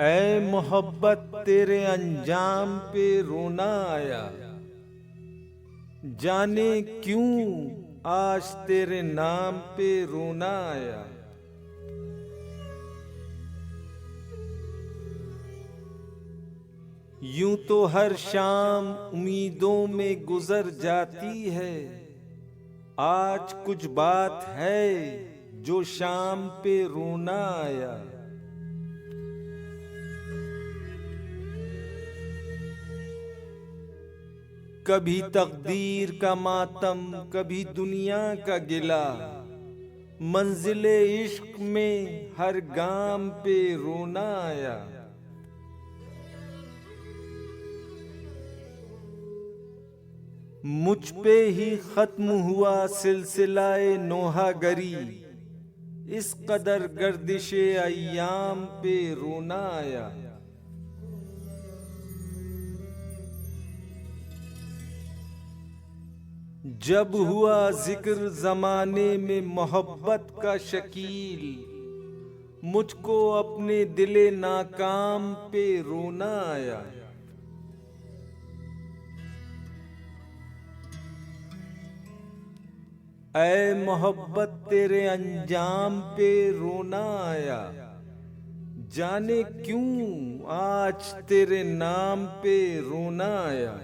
ऐ मोहब्बत तेरे अंजाम पे रोना आया, जाने क्यों आज तेरे नाम पे रोना आया। यूं तो हर शाम उम्मीदों में गुजर जाती है, आज कुछ बात है जो शाम पे रोना आया। कभी तकदीर का मातम, कभी दुनिया का गिला, मंजिले इश्क में हर गाम पे रोना आया। मुझ पे ही खत्म हुआ सिलसिलाए नोहागरी, इस कदर गर्दिशे अय्याम पे रोना आया। जब हुआ जिक्र जमाने में मोहब्बत का शकील, मुझको अपने दिले नाकाम पे रोना आया। ऐ मोहब्बत तेरे अंजाम पे रोना आया, जाने क्यों आज तेरे नाम पे रोना आया।